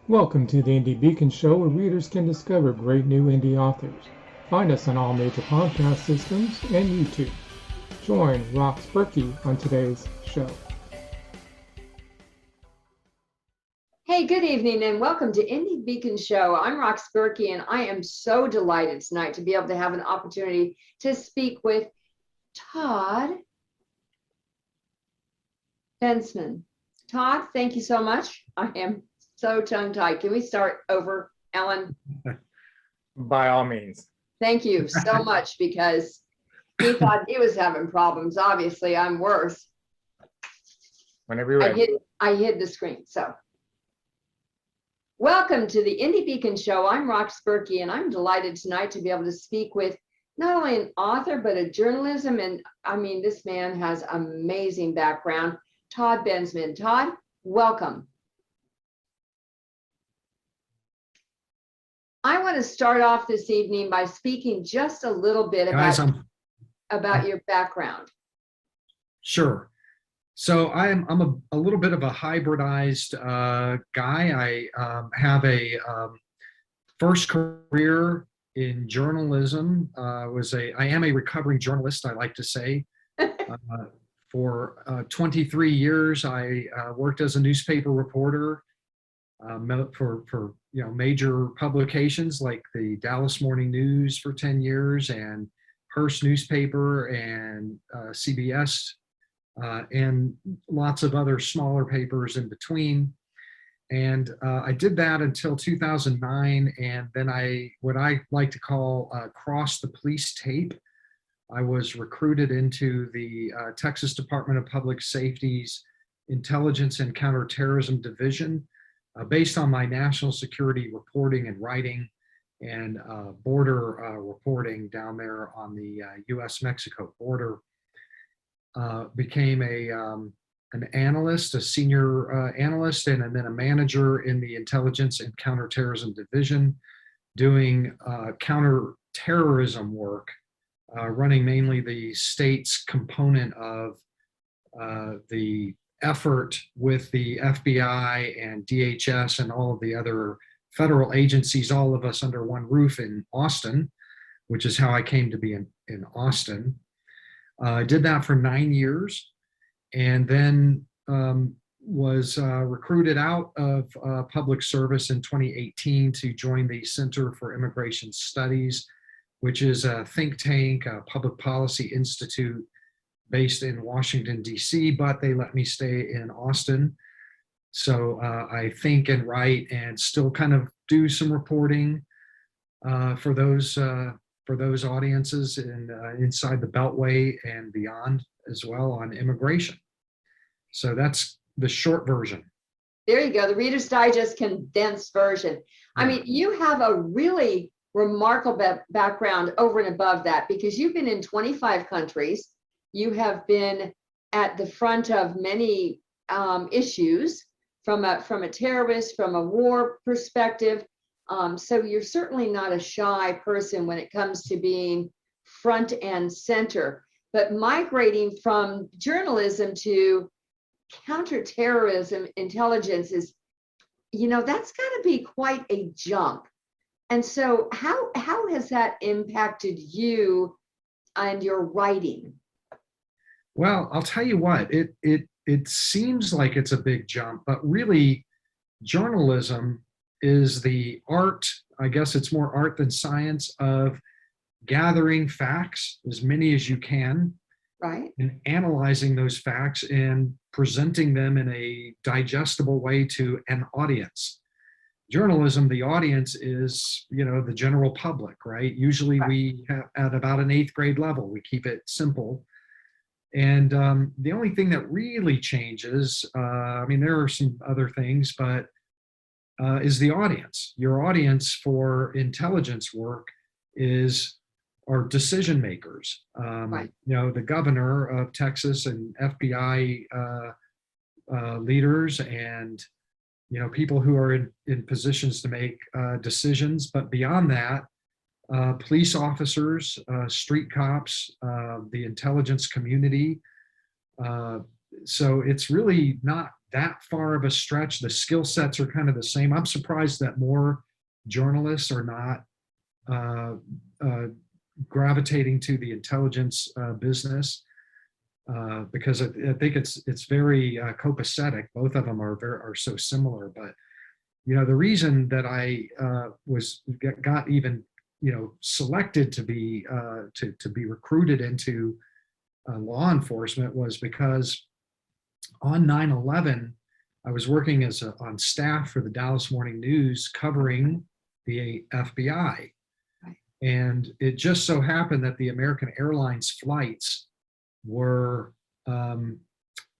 Welcome to the Indie Beacon Show, where readers can discover great new indie authors. Find us on all major podcast systems and YouTube. Join Rox Burkey on today's show. Hey, good evening and welcome to Indie Beacon Show. I'm Rox Burkey and I am so delighted tonight to be able to have an opportunity to speak with Todd Benson. Todd, thank you so much. I am so tongue-tied. Can we start over, Ellen? By all means. Thank you so much, because he thought he was having problems. Obviously, I'm worse. Whenever you're ready. I hid the screen. So welcome to the Indie Beacon Show. I'm Rox Burkey, and I'm delighted tonight to be able to speak with not only an author, but a journalism. And I mean, this man has amazing background, Todd Bensman. Todd, welcome. I want to start off this evening by speaking just a little bit about your background. Sure. So I'm a little bit of a hybridized guy. I have a first career in journalism. I am a recovering journalist, I like to say. For 23 years, I worked as a newspaper reporter for major publications like the Dallas Morning News for 10 years, and Hearst newspaper, and CBS, and lots of other smaller papers in between. And I did that until 2009, and then what I like to call crossed the police tape. I was recruited into the Texas Department of Public Safety's Intelligence and Counterterrorism Division, based on my national security reporting and writing and border reporting down there on the U.S.-Mexico border. Became an analyst, a senior analyst, and then a manager in the Intelligence and Counterterrorism Division, doing counterterrorism work, running mainly the state's component of the effort with the FBI and DHS and all of the other federal agencies, all of us under one roof in Austin, which is how I came to be in Austin. I did that for 9 years, and then was recruited out of public service in 2018 to join the Center for Immigration Studies, which is a think tank, a public policy institute based in Washington, D.C., but they let me stay in Austin. So I think and write and still kind of do some reporting for those audiences inside the Beltway and beyond, as well, on immigration. So that's the short version. There you go, the Reader's Digest condensed version. I mean, you have a really remarkable background over and above that, because you've been in 25 countries. You have been at the front of many issues from a terrorist, from a war perspective. So you're certainly not a shy person when it comes to being front and center. But migrating from journalism to counterterrorism intelligence is, that's got to be quite a jump. And so how has that impacted you and your writing? Well, I'll tell you what, it seems like it's a big jump, but really journalism is the art, I guess it's more art than science, of gathering facts, as many as you can, right, and analyzing those facts and presenting them in a digestible way to an audience. Journalism, the audience is, the general public, right? Usually we have at about an 8th grade level, we keep it simple. And the only thing that really changes, there are some other things, but is the audience. Your audience for intelligence work are decision makers. Right. The governor of Texas and FBI leaders, and people who are in positions to make decisions. But beyond that, police officers, street cops, the intelligence community. So it's really not that far of a stretch. The skill sets are kind of the same. I'm surprised that more journalists are not gravitating to the intelligence business, because I think it's very copacetic. Both of them are so similar. But the reason that I got even selected to be recruited into law enforcement was because on 9/11, I was working on staff for the Dallas Morning News covering the FBI. Right. And it just so happened that the American Airlines flights were, or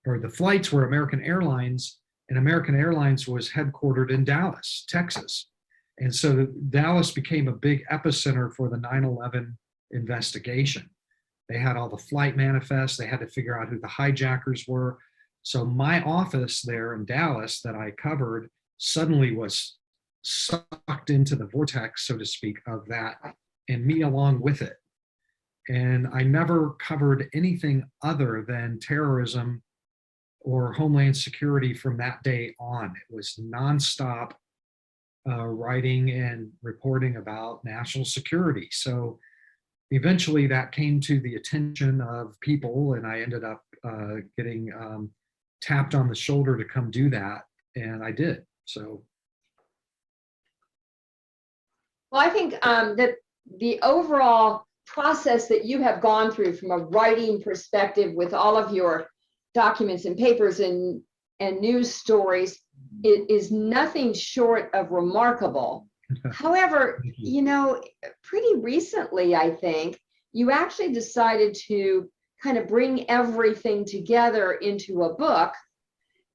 the flights were American Airlines, and American Airlines was headquartered in Dallas, Texas. And so Dallas became a big epicenter for the 9/11 investigation. They had all the flight manifests. They had to figure out who the hijackers were. So my office there in Dallas that I covered suddenly was sucked into the vortex, so to speak, of that, and me along with it. And I never covered anything other than terrorism or homeland security from that day on. It was nonstop writing and reporting about national security. So eventually that came to the attention of people, and I ended up getting tapped on the shoulder to come do that, and I did. So, well, I think that the overall process that you have gone through from a writing perspective with all of your documents and papers and news stories, it is nothing short of remarkable. However, pretty recently, I think, you actually decided to kind of bring everything together into a book,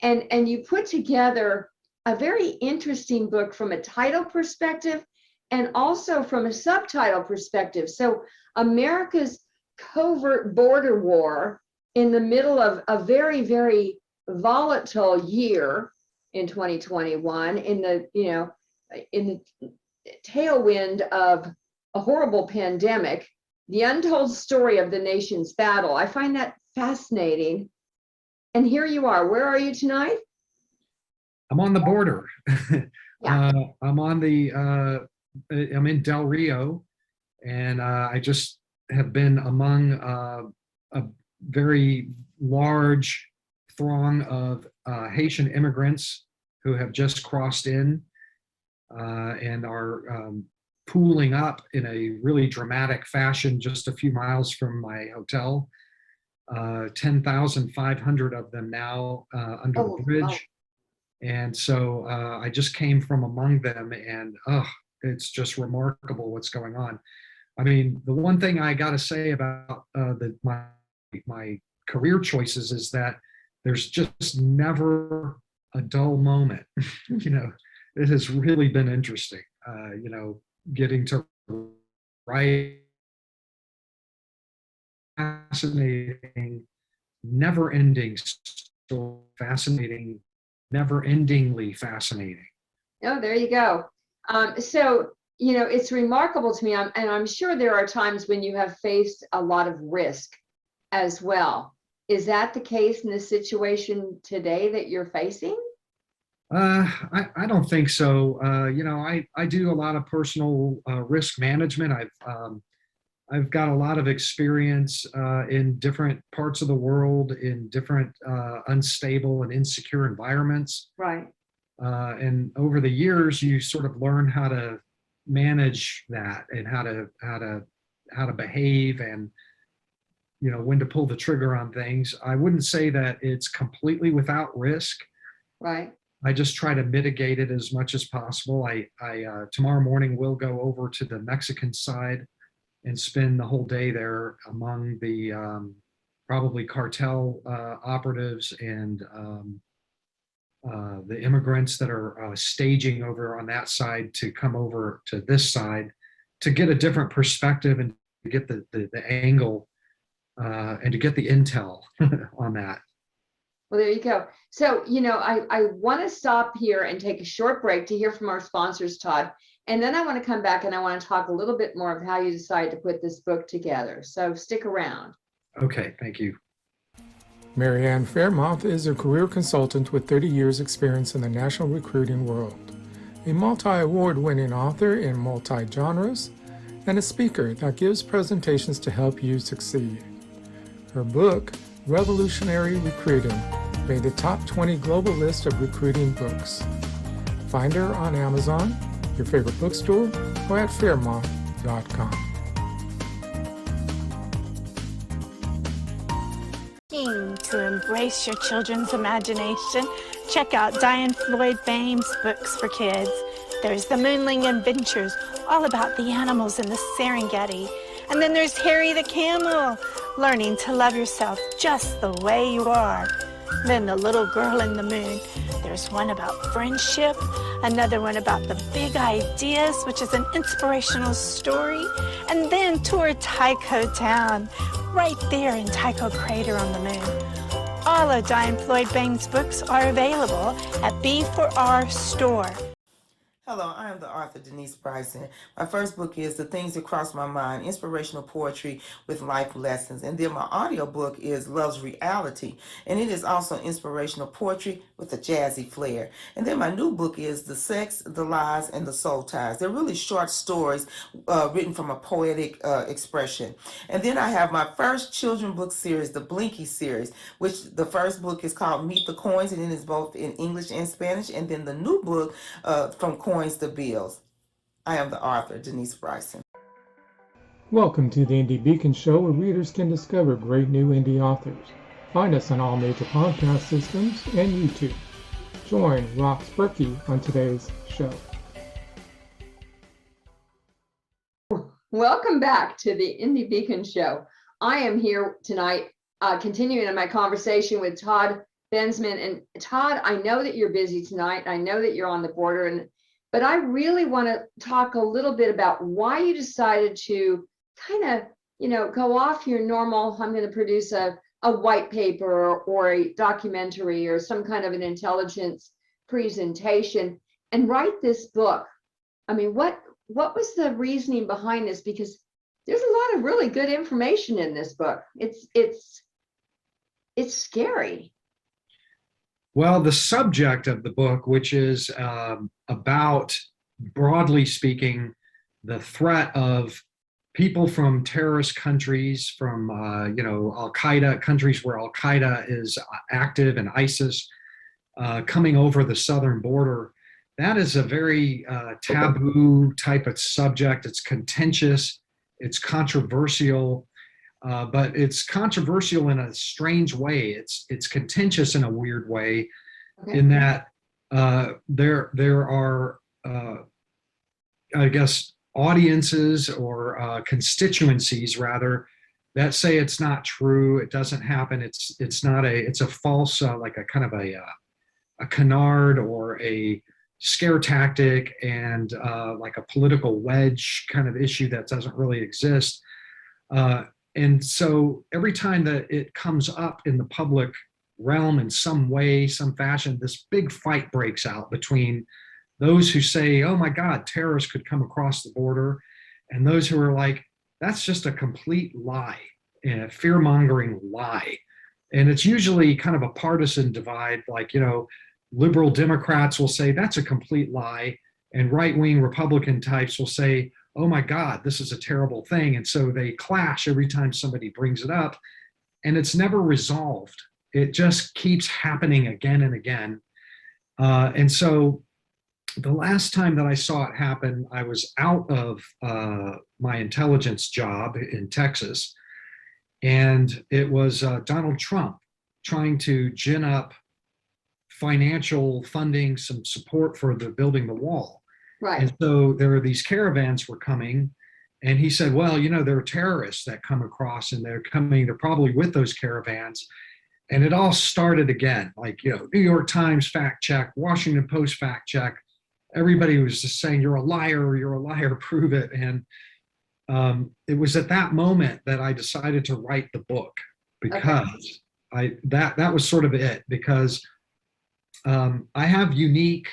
and you put together a very interesting book from a title perspective and also from a subtitle perspective. So America's covert border war in the middle of a very, very volatile year in 2021, in the tailwind of a horrible pandemic, the untold story of the nation's battle. I find that fascinating. And here you are. Where are you tonight? I'm on the border. Yeah. I'm in Del Rio, and I just have been among a very large throng of Haitian immigrants who have just crossed in and are pooling up in a really dramatic fashion just a few miles from my hotel. 10,500 of them now under the bridge. Wow. And so I just came from among them, and it's just remarkable what's going on. I mean, the one thing I got to say about my career choices is that there's just never a dull moment. It has really been interesting, getting to write fascinating, never-ending story, fascinating, never-endingly fascinating. Oh, there you go. So, it's remarkable to me, and I'm sure there are times when you have faced a lot of risk as well. Is that the case in the situation today that you're facing? I don't think so. I do a lot of personal risk management. I've got a lot of experience in different parts of the world, in different unstable and insecure environments. Right. And over the years, you sort of learn how to manage that, and how to behave, and when to pull the trigger on things. I wouldn't say that it's completely without risk. Right. I just try to mitigate it as much as possible. I tomorrow morning will go over to the Mexican side and spend the whole day there among the probably cartel operatives and the immigrants that are staging over on that side to come over to this side to get a different perspective and to get the angle and to get the intel on that. Well, there you go. So, I want to stop here and take a short break to hear from our sponsors, Todd. And then I want to come back and I want to talk a little bit more of how you decided to put this book together. So stick around. Okay, thank you. Marianne Fairmouth is a career consultant with 30 years experience in the national recruiting world, a multi-award-winning author in multi-genres, and a speaker that gives presentations to help you succeed. Her book, Revolutionary Recruiting, made the top 20 global list of recruiting books. Find her on Amazon, your favorite bookstore, or at fairmouth.com. To embrace your children's imagination, check out Diane Floyd Bame's books for kids. There's The Moonling Adventures, all about the animals in the Serengeti. And then there's Harry the Camel, learning to love yourself just the way you are. Then The Little Girl in the Moon. There's one about friendship, another one about the big ideas, which is an inspirational story. And then Tour Tycho Town, right there in Tycho Crater on the moon. All of Diane Floyd Bame's books are available at B4R Store. Hello, I am the author Denise Bryson. My first book is The Things That Cross My Mind, Inspirational Poetry with Life Lessons. And then my audio book is Love's Reality. And it is also inspirational poetry with a jazzy flair. And then my new book is The Sex, the Lies, and the Soul Ties. They're really short stories written from a poetic expression. And then I have my first children book series, the Blinky series, which the first book is called Meet the Coins, and it is both in English and Spanish. And then the new book From Coins to Bills. I am the author, Denise Bryson. Welcome to the Indie Beacon Show, where readers can discover great new indie authors. Find us on all major podcast systems and YouTube. Join Rox Burkey on today's show. Welcome back to the Indie Beacon Show. I am here tonight continuing in my conversation with Todd Bensman. And Todd, I know that you're busy tonight. I know that you're on the border, but I really want to talk a little bit about why you decided to kind of, go off your normal, I'm going to produce a white paper or a documentary or some kind of an intelligence presentation and write this book. I mean, what was the reasoning behind this? Because there's a lot of really good information in this book. It's scary. Well, the subject of the book, which is about, broadly speaking, the threat of people from terrorist countries, from Al-Qaeda, countries where Al-Qaeda is active, and ISIS coming over the southern border. That is a very taboo type of subject. It's contentious, it's controversial. But it's controversial in a strange way. It's contentious in a weird way, Okay. in that there are, I guess, audiences or constituencies rather that say it's not true. It doesn't happen. It's a false, like a kind of a canard or a scare tactic, and like a political wedge kind of issue that doesn't really exist. And so every time that it comes up in the public realm in some way, some fashion, this big fight breaks out between those who say, oh my God, terrorists could come across the border, and those who are like, that's just a complete lie, a fear-mongering lie. And it's usually kind of a partisan divide, like, liberal Democrats will say that's a complete lie, and right-wing Republican types will say, oh my God, this is a terrible thing. And so they clash every time somebody brings it up, and it's never resolved. It just keeps happening again and again. And so the last time that I saw it happen, I was out of my intelligence job in Texas, and it was Donald Trump trying to gin up financial funding, some support for building the wall. Right. And so there are these caravans were coming, and he said, well, there are terrorists that come across, and they're probably with those caravans. And it all started again, like, New York Times fact check, Washington Post fact check. Everybody was just saying, you're a liar, prove it. And it was at that moment that I decided to write the book, because that was sort of it, because I have unique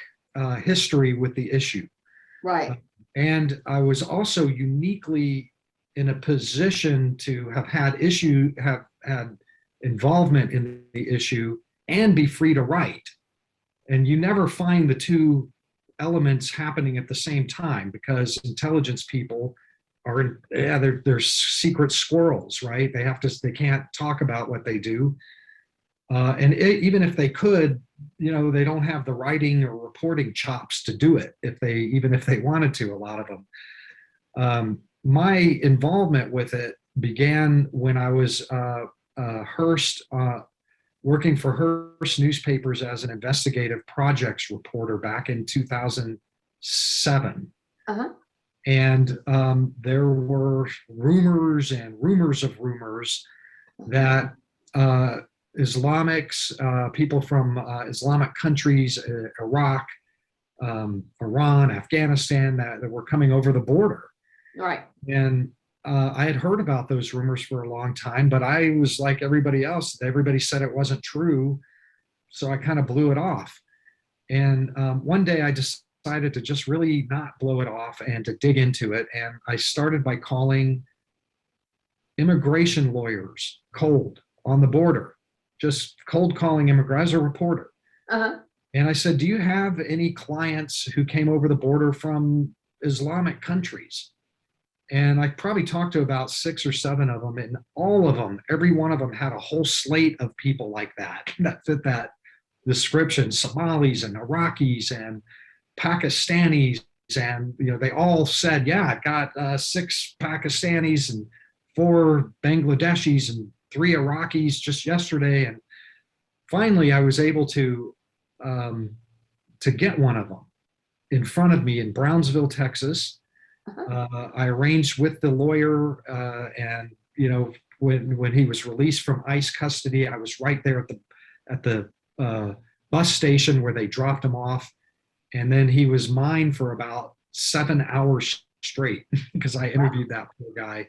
history with the issue. Right. And I was also uniquely in a position to have had involvement in the issue and be free to write. And you never find the two elements happening at the same time, because intelligence people are, yeah, they're secret squirrels, right? They can't talk about what they do. Even if they could, they don't have the writing or reporting chops to do it, even if they wanted to, a lot of them. My involvement with it began when I was Hearst, working for Hearst newspapers as an investigative projects reporter back in 2007. Uh-huh. And there were rumors and rumors of rumors that Islamics, people from Islamic countries, Iraq, Iran, Afghanistan, that were coming over the border. Right. And I had heard about those rumors for a long time, but I was like everybody else. Everybody said it wasn't true. So I kind of blew it off. And one day I decided to just really not blow it off and to dig into it. And I started by calling immigration lawyers cold on the border, just cold calling immigrants as a reporter. Uh-huh. And I said, do you have any clients who came over the border from Islamic countries? And I probably talked to about 6 or 7 of them, and all of them, every one of them had a whole slate of people like that fit that description: Somalis and Iraqis and Pakistanis. And they all said, yeah, I've got 6 Pakistanis and 4 Bangladeshis and 3 Iraqis just yesterday. And finally, I was able to get one of them in front of me in Brownsville, Texas. I arranged with the lawyer, and when he was released from ICE custody, I was right there at the bus station where they dropped him off, and then he was mine for about 7 hours straight because I interviewed that poor guy,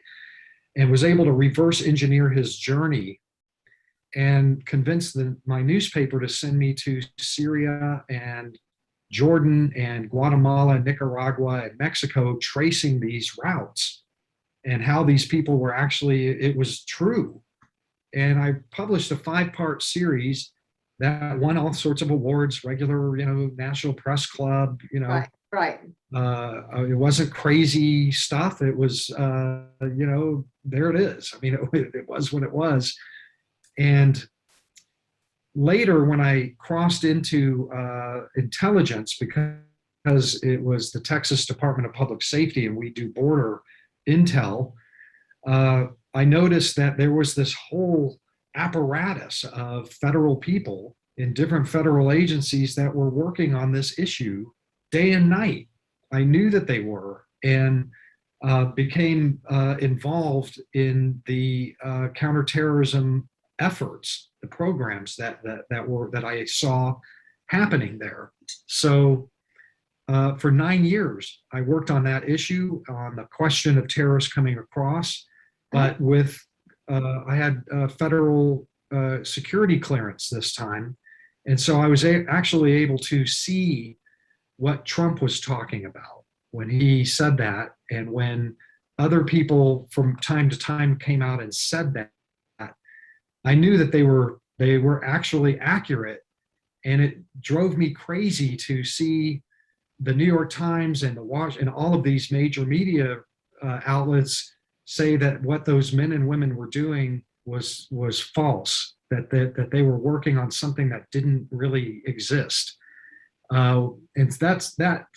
and was able to reverse engineer his journey and convince my newspaper to send me to Syria and Jordan and Guatemala, Nicaragua, and Mexico, tracing these routes and how these people were actually, it was true. And I published a 5-part series that won all sorts of awards, regular, National Press Club, Right. It wasn't crazy stuff. It was, there it is. I mean, it was what it was. And later, when I crossed into intelligence, because it was the Texas Department of Public Safety and we do border intel, I noticed that there was this whole apparatus of federal people in different federal agencies that were working on this issue day and night. I knew that they were, and became involved in the counterterrorism efforts, the programs that I saw happening there. So for 9 years, I worked on that issue, on the question of terrorists coming across, but I had federal security clearance this time. And so I was actually able to see what Trump was talking about when he said that, and when other people from time to time came out and said that. I knew that they were actually accurate, and it drove me crazy to see the New York Times and and all of these major media outlets say that what those men and women were doing was false, that they were working on something that didn't really exist. And that's that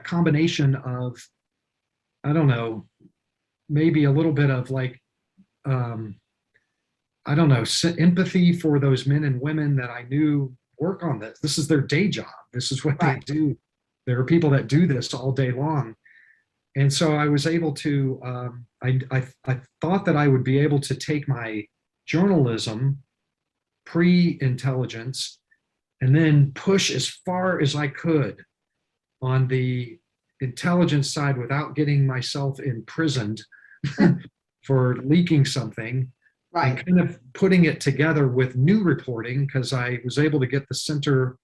combination of, I don't know, maybe a little bit of like, I don't know, empathy for those men and women that I knew work on this. This is their day job. This is what they do. There are people that do this all day long. And so I was able to, I thought that I would be able to take my journalism, pre-intelligence, and then push as far as I could on the intelligence side without getting myself imprisoned for leaking something. Right. And kind of putting it together with new reporting, because I was able to get the Center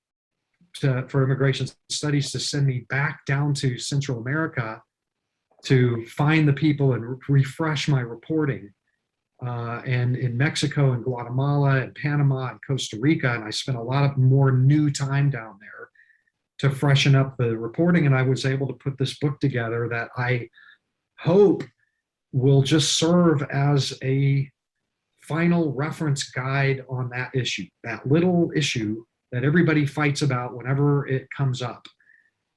for Immigration Studies to send me back down to Central America to find the people and refresh my reporting. and in Mexico and Guatemala and Panama and Costa Rica. And I spent a lot of more new time down there to freshen up the reporting. And I was able to put this book together that I hope will just serve as a final reference guide on that issue, that little issue that everybody fights about whenever it comes up.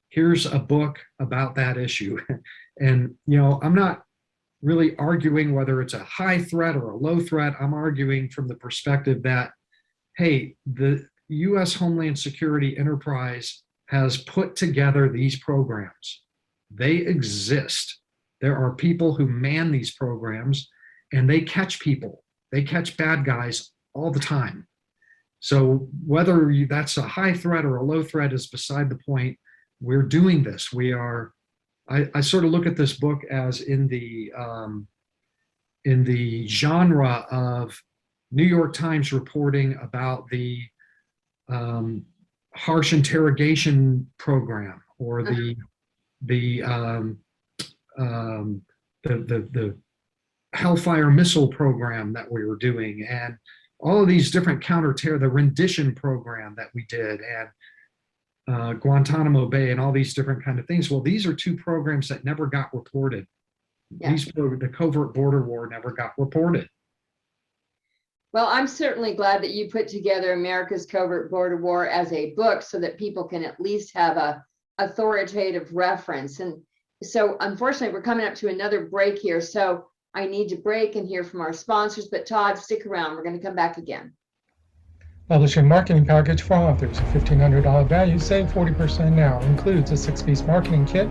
Here's a book about that issue. And, I'm not really arguing whether it's a high threat or a low threat. I'm arguing from the perspective that, hey, the US Homeland Security enterprise has put together these programs. They exist. There are people who man these programs, and they catch people. They catch bad guys all the time. So whether that's a high threat or a low threat is beside the point. We're doing this. I sort of look at this book as in the genre of New York Times reporting about the harsh interrogation program, or the Hellfire missile program that we were doing, and all of these different counter-terror, the rendition program that we did, and Guantanamo Bay, and all these different kind of things. Well, these are two programs that never got reported. Yeah. The covert border war never got reported. Well, I'm certainly glad that you put together America's Covert Border War as a book so that people can at least have a authoritative reference. And so unfortunately, we're coming up to another break here. So I need to break and hear from our sponsors, but Todd, stick around. We're going to come back again. Publishing marketing package for authors. A $1,500 value, save 40% now. Includes a 6-piece marketing kit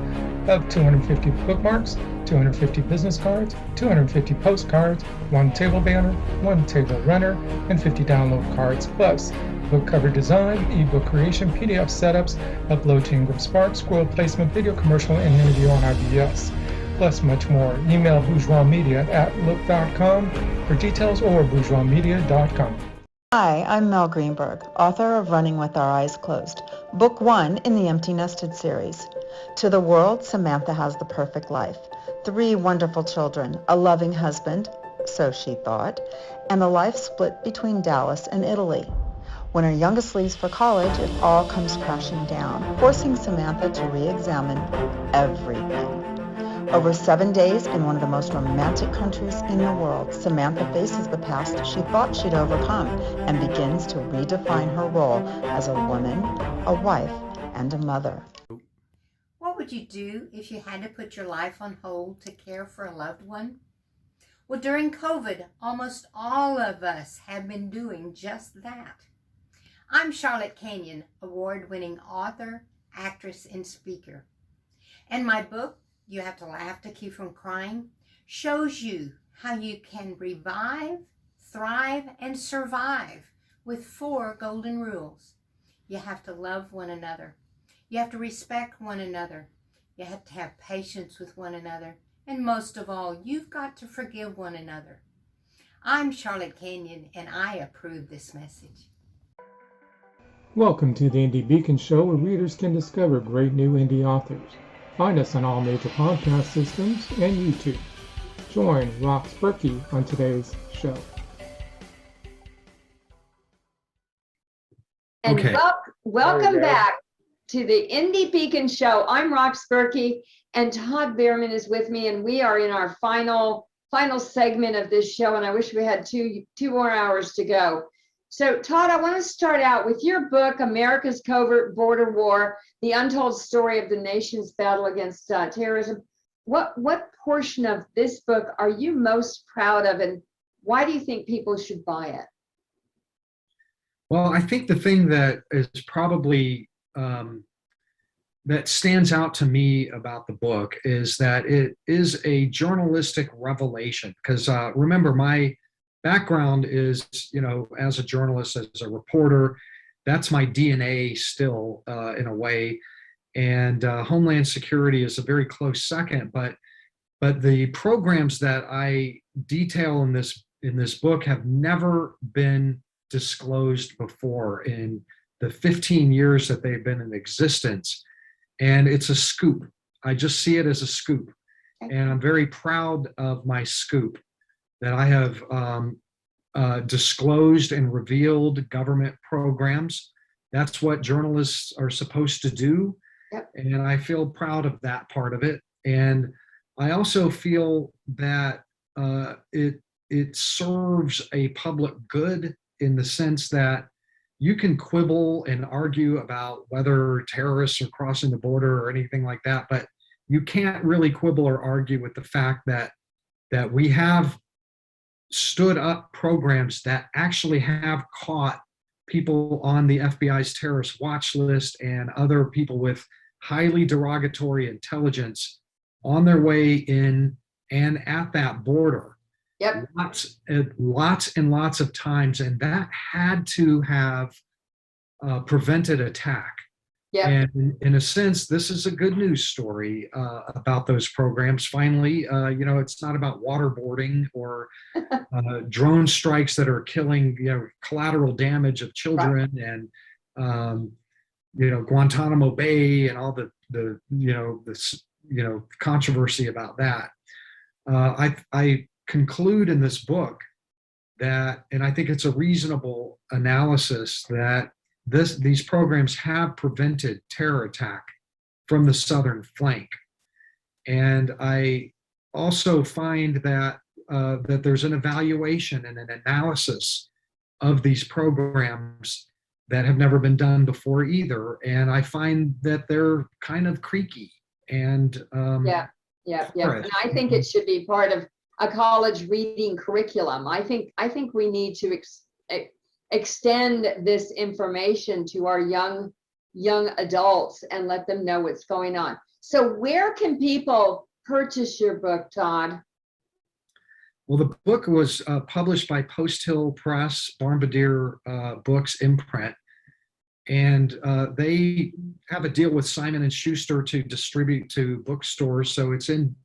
of 250 bookmarks, 250 business cards, 250 postcards, 1 table banner, 1 table runner, and 50 download cards, plus book cover design, ebook creation, PDF setups, upload to Ingram Spark, scroll placement, video commercial, and interview on IBS. Plus much more. Email bourgeoismedia@look.com for details, or bourgeoismedia.com. Hi, I'm Mel Greenberg, author of Running with Our Eyes Closed, book 1 in the Empty Nested series. To the world, Samantha has the perfect life. 3 wonderful children, a loving husband, so she thought, and a life split between Dallas and Italy. When her youngest leaves for college, it all comes crashing down, forcing Samantha to re-examine everything. Over 7 days in one of the most romantic countries in the world, Samantha faces the past she thought she'd overcome and begins to redefine her role as a woman, a wife, and a mother. What would you do if you had to put your life on hold to care for a loved one? Well, during COVID, almost all of us have been doing just that. I'm Charlotte Canyon, award-winning author, actress, and speaker. And my book, You Have to Laugh to Keep from Crying, shows you how you can revive, thrive, and survive with 4 golden rules. You have to love one another. You have to respect one another. You have to have patience with one another. And most of all, you've got to forgive one another. I'm Charlotte Canyon, and I approve this message. Welcome to the Indie Beacon Show, where readers can discover great new indie authors. Find us on all major podcast systems and YouTube. Join Rox Burkey on today's show. And Okay. welcome There we go. back to the Indie Beacon Show. I'm Rox Burkey, and Todd Benson is with me, and we are in our final segment of this show, and I wish we had two more hours to go. So Todd, I want to start out with your book, America's Covert Border War, The Untold Story of the Nation's Battle Against Terrorism. What portion of this book are you most proud of, and why do you think people should buy it? Well, I think the thing that is probably that stands out to me about the book is that it is a journalistic revelation. Because remember, my background is, as a journalist, as a reporter. That's my DNA still, in a way. And Homeland Security is a very close second. But the programs that I detail in this book have never been disclosed before in the 15 years that they've been in existence. And it's a scoop. I just see it as a scoop. And I'm very proud of my scoop. that I have disclosed and revealed government programs. That's what journalists are supposed to do. Yep. And I feel proud of that part of it. And I also feel that it serves a public good in the sense that you can quibble and argue about whether terrorists are crossing the border or anything like that, but you can't really quibble or argue with the fact that we have stood up programs that actually have caught people on the FBI's terrorist watch list and other people with highly derogatory intelligence on their way in and at that border. Yep. Lots and lots of times, and that had to have prevented attack. Yep. And in a sense, this is a good news story about those programs. Finally, it's not about waterboarding or drone strikes that are killing, collateral damage of children, and Guantanamo Bay and all the controversy about that. I conclude in this book that, and I think it's a reasonable analysis, that these programs have prevented terror attack from the southern flank. And I also find that that there's an evaluation and an analysis of these programs that have never been done before either. And I find that they're kind of creaky. And yeah. And I think it should be part of a college reading curriculum. I think we need to extend this information to our young adults and let them know what's going on. So where can people purchase your book, Todd? Well, the book was published by Post Hill Press, Barnbadir Books imprint, and they have a deal with Simon & Schuster to distribute to bookstores. So it's in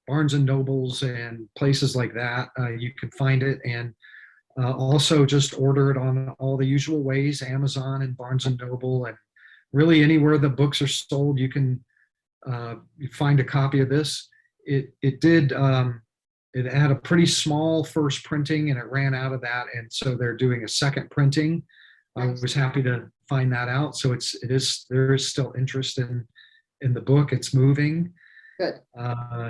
Barnes and Nobles and places like that. You can find it, and also just order it on all the usual ways, Amazon and Barnes and Noble, and really anywhere the books are sold, you can find a copy of this. It had a pretty small first printing, and it ran out of that, and so they're doing a second printing. I was happy to find that out. So there is still interest in the book. It's moving. Good.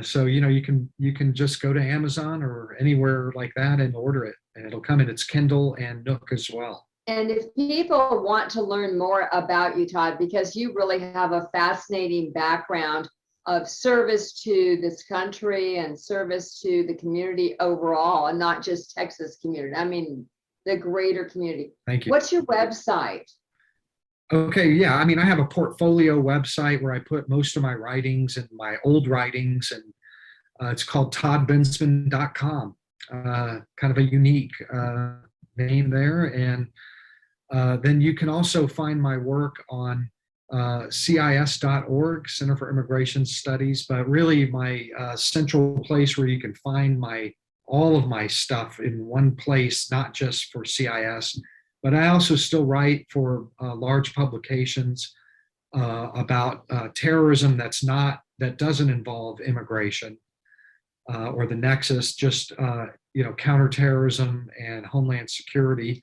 So you can just go to Amazon or anywhere like that and order it, and it'll come in its Kindle and Nook as well. And if people want to learn more about you, Todd, because you really have a fascinating background of service to this country and service to the community overall, and not just Texas community. I mean, the greater community. Thank you. What's your website? Okay, yeah. I mean, I have a portfolio website where I put most of my writings and my old writings, and it's called toddbensman.com. Kind of a unique name there. And then you can also find my work on CIS.org, Center for Immigration Studies, but really my central place where you can find all of my stuff in one place, not just for CIS, but I also still write for large publications about terrorism that doesn't involve immigration or the nexus, just counterterrorism and homeland security.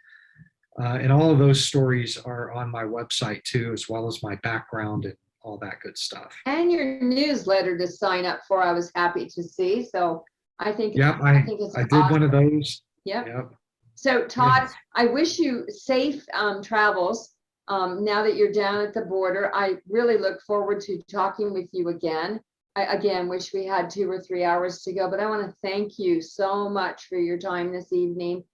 And all of those stories are on my website too, as well as my background and all that good stuff. And your newsletter to sign up for, I was happy to see. So I think, I did awesome. One of those. Yep. So Todd, I wish you safe travels now that you're down at the border. I really look forward to talking with you again. I again wish we had 2 or 3 hours to go, but I want to thank you so much for your time this evening.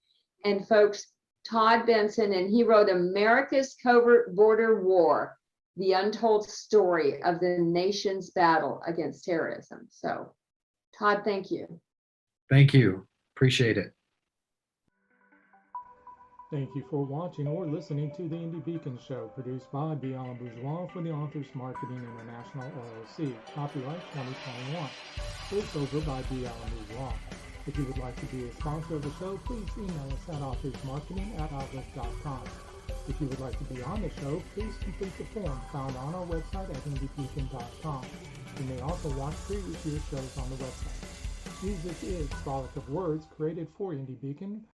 And folks, Todd Benson, and he wrote America's Covert Border War, the untold story of the nation's battle against terrorism. So Todd, thank you. Thank you. Appreciate it. Thank you for watching or listening to the Indie Beacon Show, produced by Beyond Bourgeois for the Authors Marketing International LLC. Copyright 2021. Voiceover by Beyond Bourgeois. If you would like to be a sponsor of the show, please email us at authorsmarketing@outlook.com. If you would like to be on the show, please complete the form found on our website at indiebeacon.com. You may also watch previous year's shows on the website. Music is Frolic of Words, created for Indie Beacon